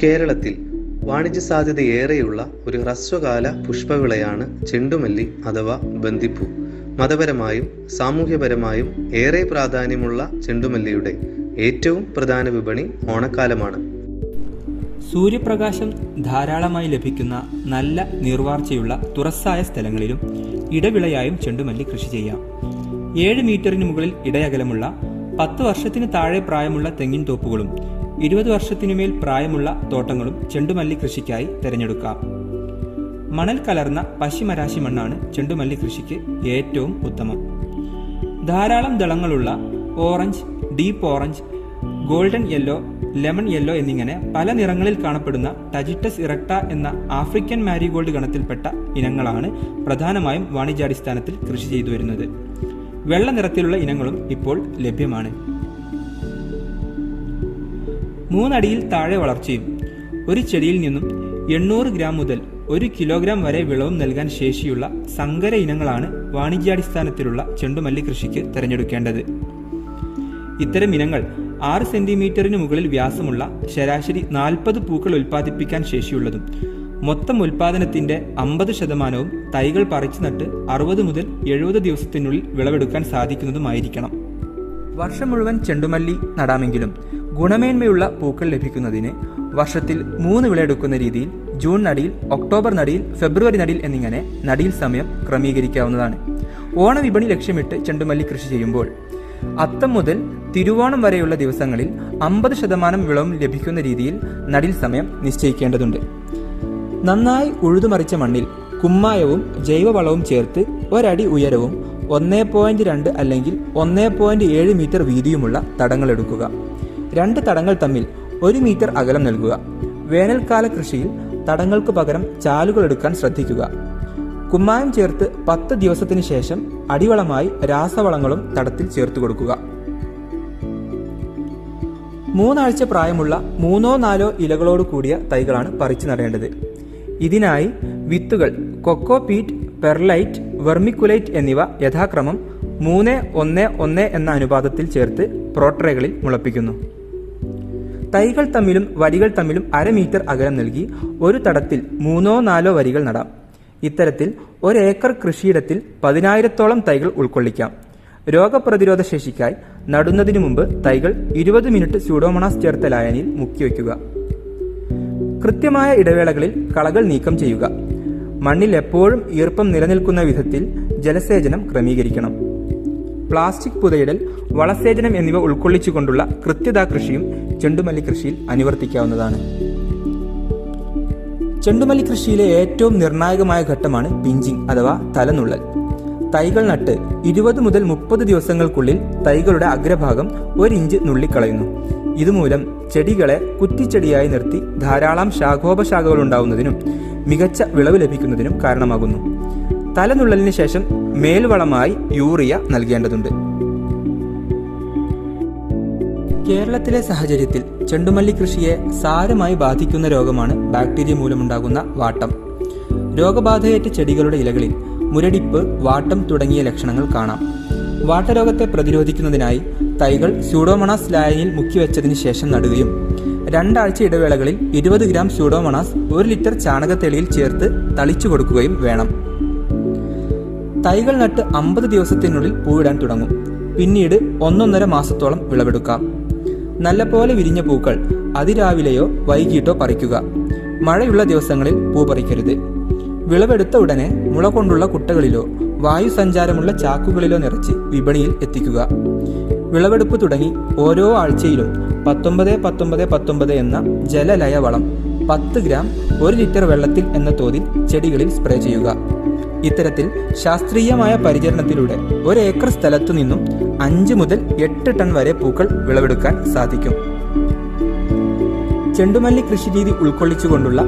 കേരളത്തിൽ വാണിജ്യ സാധ്യതയേറെയുള്ള ഒരു ഹ്രസ്വകാല പുഷ്പവിളയാണ് ചെണ്ടുമല്ലി അഥവാ ബന്ദിപ്പൂ. മതപരമായും സാമൂഹ്യപരമായും ഏറെ പ്രാധാന്യമുള്ള ചെണ്ടുമല്ലിയുടെ ഏറ്റവും പ്രധാന വിപണി ഓണക്കാലമാണ്. സൂര്യപ്രകാശം ധാരാളമായി ലഭിക്കുന്ന നല്ല നീർവാർച്ചയുള്ള തുറസ്സായ സ്ഥലങ്ങളിലും ഇടവിളയായും ചെണ്ടുമല്ലി കൃഷി ചെയ്യാം. 7 മീറ്ററിന് മുകളിൽ ഇടയകലമുള്ള 10 വർഷത്തിന് താഴെ പ്രായമുള്ള തെങ്ങിൻ തോപ്പുകളും 20 വർഷത്തിനുമേൽ പ്രായമുള്ള തോട്ടങ്ങളും ചെണ്ടുമല്ലി കൃഷിക്കായി തിരഞ്ഞെടുക്കാം. മണൽ കലർന്ന പശിമരാശി മണ്ണാണ് ചെണ്ടുമല്ലി കൃഷിക്ക് ഏറ്റവും ഉത്തമം. ധാരാളം ദളങ്ങളുള്ള orange, deep orange, golden yellow, lemon yellow എന്നിങ്ങനെ പല നിറങ്ങളിൽ കാണപ്പെടുന്ന ടജിറ്റസ് ഇറക്ട എന്ന ആഫ്രിക്കൻ മാരിഗോൾഡ് ഗണത്തിൽപ്പെട്ട ഇനങ്ങളാണ് പ്രധാനമായും വാണിജ്യാടിസ്ഥാനത്തിൽ കൃഷി ചെയ്തു വരുന്നത്. വെള്ള നിറത്തിലുള്ള ഇനങ്ങളും ഇപ്പോൾ ലഭ്യമാണ്. 3 അടിയിൽ താഴെ വളർച്ചയും ഒരു ചെടിയിൽ നിന്നും 800 ഗ്രാം മുതൽ 1 കിലോഗ്രാം വരെ വിളവും നൽകാൻ ശേഷിയുള്ള സങ്കര ഇനങ്ങളാണ് വാണിജ്യാടിസ്ഥാനത്തിലുള്ള ചെണ്ടുമല്ലി കൃഷിക്ക് തിരഞ്ഞെടുക്കേണ്ടത്. ഇത്തരം ഇനങ്ങൾ 6 സെന്റിമീറ്ററിന് മുകളിൽ വ്യാസമുള്ള ശരാശരി 40 പൂക്കൾ ഉൽപ്പാദിപ്പിക്കാൻ ശേഷിയുള്ളതും മൊത്തം ഉൽപ്പാദനത്തിന്റെ 50% തൈകൾ പറിച്ചു നട്ട് 60 മുതൽ 70 ദിവസത്തിനുള്ളിൽ വിളവെടുക്കാൻ സാധിക്കുന്നതുമായിരിക്കണം. വർഷം മുഴുവൻ ചെണ്ടുമല്ലി നടാമെങ്കിലും ഗുണമേന്മയുള്ള പൂക്കൾ ലഭിക്കുന്നതിന് വർഷത്തിൽ 3 വിളയെടുക്കുന്ന രീതിയിൽ ജൂൺ നടിയിൽ, ഒക്ടോബർ നടിയിൽ, ഫെബ്രുവരി നടിയിൽ എന്നിങ്ങനെ നടിയിൽ സമയം ക്രമീകരിക്കാവുന്നതാണ്. ഓണവിപണി ലക്ഷ്യമിട്ട് ചെണ്ടുമല്ലി കൃഷി ചെയ്യുമ്പോൾ അത്തം മുതൽ തിരുവോണം വരെയുള്ള ദിവസങ്ങളിൽ 50% വിളവും ലഭിക്കുന്ന രീതിയിൽ നടിൽ സമയം നിശ്ചയിക്കേണ്ടതുണ്ട്. നന്നായി ഉഴുതുമറിച്ച മണ്ണിൽ കുമ്മായവും ജൈവവളവും ചേർത്ത് 1 അടി ഉയരവും 1.2 അല്ലെങ്കിൽ 1.7 മീറ്റർ വീതിയുമുള്ള തടങ്ങൾ എടുക്കുക. 2 തടങ്ങൾ തമ്മിൽ 1 മീറ്റർ അകലം നൽകുക. വേനൽക്കാല കൃഷിയിൽ തടങ്ങൾക്ക് പകരം ചാലുകൾ എടുക്കാൻ ശ്രദ്ധിക്കുക. കുമ്മായം ചേർത്ത് 10 ദിവസത്തിന് ശേഷം അടിവളമായി രാസവളങ്ങളും തടത്തിൽ ചേർത്ത് കൊടുക്കുക. 3 ആഴ്ച പ്രായമുള്ള 3-4 ഇലകളോട് കൂടിയ തൈകളാണ് പറിച്ചു നടേണ്ടത്. ഇതിനായി വിത്തുകൾ കൊക്കോപീറ്റ്, പെർലൈറ്റ്, വെർമിക്കുലൈറ്റ് എന്നിവ യഥാക്രമം 3-1-1 എന്ന അനുപാതത്തിൽ ചേർത്ത് പ്രോട്രേകളിൽ മുളപ്പിക്കുന്നു. തൈകൾ തമ്മിലും വരികൾ തമ്മിലും 1/2 മീറ്റർ അകലം നൽകി ഒരു തടത്തിൽ 3-4 വരികൾ നടാം. ഇത്തരത്തിൽ 1 ഏക്കർ കൃഷിയിടത്തിൽ 10,000-ഓളം തൈകൾ ഉൾക്കൊള്ളിക്കാം. രോഗപ്രതിരോധ ശേഷിക്കായി നടുന്നതിനു മുമ്പ് തൈകൾ 20 മിനിറ്റ് സ്യൂഡോമോണാസ് ചേർത്ത ലായനിയിൽ മുക്കിവെക്കുക. കൃത്യമായ ഇടവേളകളിൽ കളകൾ നീക്കം ചെയ്യുക. മണ്ണിൽ എപ്പോഴും ഈർപ്പം നിലനിൽക്കുന്ന വിധത്തിൽ ജലസേചനം ക്രമീകരിക്കണം. പ്ലാസ്റ്റിക് പുതയിടൽ, വളസേചനം എന്നിവ ഉൾക്കൊള്ളിച്ചുകൊണ്ടുള്ള കൃത്യതാ കൃഷിയും ചെണ്ടുമല്ലി കൃഷിയിൽ അനുവർത്തിക്കാവുന്നതാണ്. ചെണ്ടുമല്ലി കൃഷിയിലെ ഏറ്റവും നിർണായകമായ ഘട്ടമാണ് പിഞ്ചിങ് അഥവാ തലനുള്ളൽ. തൈകൾ നട്ട് 20 മുതൽ 30 ദിവസങ്ങൾക്കുള്ളിൽ തൈകളുടെ അഗ്രഭാഗം 1 ഇഞ്ച് നുള്ളിക്കളയുന്നു. ഇതുമൂലം ചെടികളെ കുറ്റിച്ചെടിയായി നിർത്തി ധാരാളം ശാഖോപശാഖകൾ ഉണ്ടാവുന്നതിനും മികച്ച വിളവ് ലഭിക്കുന്നതിനും കാരണമാകുന്നു. തലനുള്ളലിന് ശേഷം മേൽവളമായി യൂറിയ നൽകേണ്ടതുണ്ട്. കേരളത്തിലെ സാഹചര്യത്തിൽ ചെണ്ടുമല്ലി കൃഷിയെ സാരമായി ബാധിക്കുന്ന രോഗമാണ് ബാക്ടീരിയ മൂലമുണ്ടാകുന്ന വാട്ടം. രോഗബാധയേറ്റ ചെടികളുടെ ഇലകളിൽ മുരടിപ്പ്, വാട്ടം തുടങ്ങിയ ലക്ഷണങ്ങൾ കാണാം. വാട്ടരോഗത്തെ പ്രതിരോധിക്കുന്നതിനായി തൈകൾ സ്യൂഡോമോണാസ് ലായനിയിൽ മുക്കിവെച്ചതിന് ശേഷം നടുകയും 2 ആഴ്ച ഇടവേളകളിൽ 20 ഗ്രാം സ്യൂഡോമോണാസ് 1 ലിറ്റർ ചാണകത്തെളിയിൽ ചേർത്ത് തളിച്ചു കൊടുക്കുകയും വേണം. തൈകൾ നട്ട് 50 ദിവസത്തിനുള്ളിൽ പൂവിടാൻ തുടങ്ങും. പിന്നീട് 1-1.5 മാസത്തോളം വിളവെടുക്കാം. നല്ലപോലെ വിരിഞ്ഞ പൂക്കൾ അതിരാവിലെയോ വൈകിട്ടോ പറിക്കുക. മഴയുള്ള ദിവസങ്ങളിൽ പൂ പറിക്കരുത്. വിളവെടുത്ത ഉടനെ മുള കൊണ്ടുള്ള കുട്ടകളിലോ വായു സഞ്ചാരമുള്ള ചാക്കുകളിലോ നിറച്ച് വിപണിയിൽ എത്തിക്കുക. വിളവെടുപ്പ് തുടങ്ങി ഓരോ ആഴ്ചയിലും 19-19-19 എന്ന ജലലയ വളം 10 ഗ്രാം 1 ലിറ്റർ വെള്ളത്തിൽ എന്ന തോതിൽ ചെടികളിൽ സ്പ്രേ ചെയ്യുക. ഇത്തരത്തിൽ ശാസ്ത്രീയമായ പരിചരണത്തിലൂടെ 1 ഏക്കർ സ്ഥലത്തു നിന്നും 5 മുതൽ 8 ടൺ വരെ പൂക്കൾ വിളവെടുക്കാൻ സാധിക്കും. ചെണ്ടുമല്ലി കൃഷിരീതി ഉൾക്കൊള്ളിച്ചുകൊണ്ടുള്ള